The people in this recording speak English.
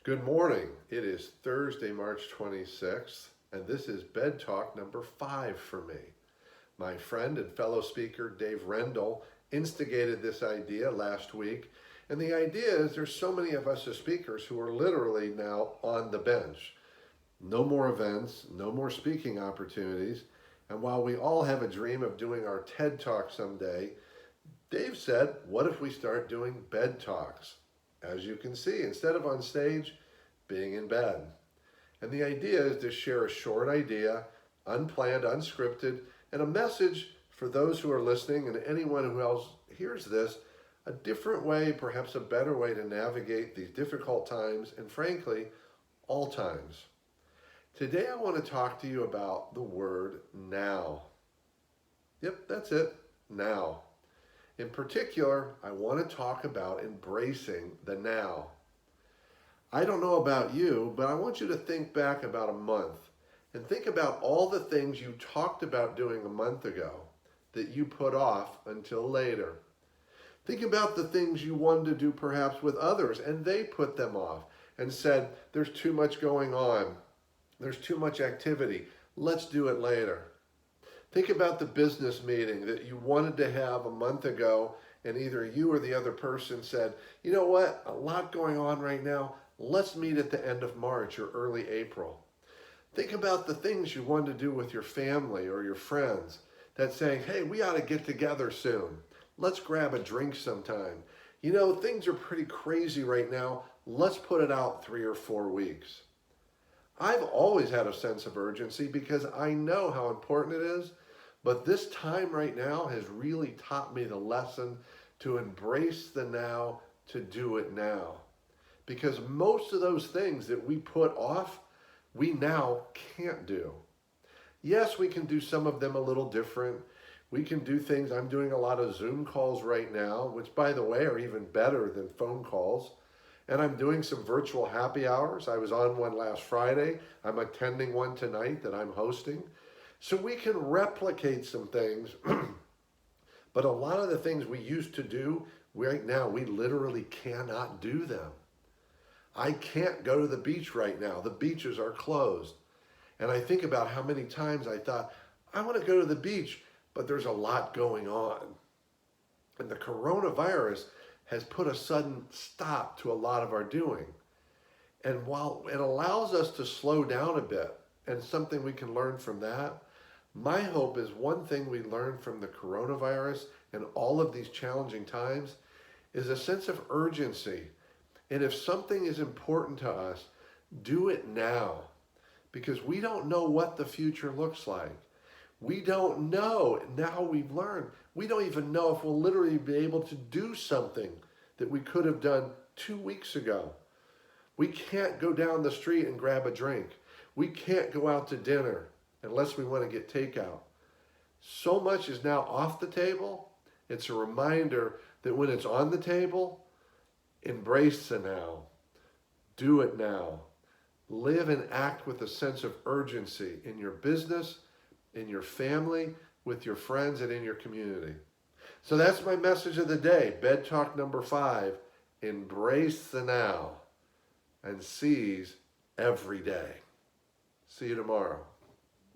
Good morning. It is Thursday, March 26th, and this is Bed Talk number 5 for me. My friend and fellow speaker Dave Rendall instigated this idea last week, and the idea is there's so many of us as speakers who are literally now on the bench. No more events, no more speaking opportunities, and while we all have a dream of doing our TED Talk someday, Dave said, what if we start doing bed talks? As you can see, instead of on stage, being in bed. And the idea is to share a short idea, unplanned, unscripted, and a message for those who are listening and anyone who else hears this, a different way, perhaps a better way to navigate these difficult times and frankly, all times. Today I want to talk to you about the word now. Yep, that's it, now. In particular, I want to talk about embracing the now. I don't know about you, but I want you to think back about a month and think about all the things you talked about doing a month ago that you put off until later. Think about the things you wanted to do perhaps with others and they put them off and said, there's too much going on. There's too much activity. Let's do it later. Think about the business meeting that you wanted to have a month ago and either you or the other person said, you know what, a lot going on right now, let's meet at the end of March or early April. Think about the things you wanted to do with your family or your friends that's saying, hey, we ought to get together soon. Let's grab a drink sometime. You know, things are pretty crazy right now. Let's put it out 3 or 4 weeks. I've always had a sense of urgency because I know how important it is, but this time right now has really taught me the lesson to embrace the now, to do it now. Because most of those things that we put off, we now can't do. Yes, we can do some of them a little different. We can do things, I'm doing a lot of Zoom calls right now, which by the way are even better than phone calls. And I'm doing some virtual happy hours. I was on one last Friday. I'm attending one tonight that I'm hosting. So we can replicate some things, but a lot of the things we used to do, right now, we literally cannot do them. I can't go to the beach right now. The beaches are closed. And I think about how many times I thought, I want to go to the beach, but there's a lot going on. And the coronavirus has put a sudden stop to a lot of our doing. And while it allows us to slow down a bit, and something we can learn from that, my hope is one thing we learn from the coronavirus and all of these challenging times is a sense of urgency. And if something is important to us, do it now. Because we don't know what the future looks like. We don't know, now we've learned, we don't even know if we'll literally be able to do something that we could have done 2 weeks ago. We can't go down the street and grab a drink. We can't go out to dinner unless we want to get takeout. So much is now off the table. It's a reminder that when it's on the table, embrace the now. Do it now. Live and act with a sense of urgency in your business, in your family, with your friends, and in your community. So that's my message of the day. Bed Talk number 5. Embrace the now and seize every day. See you tomorrow.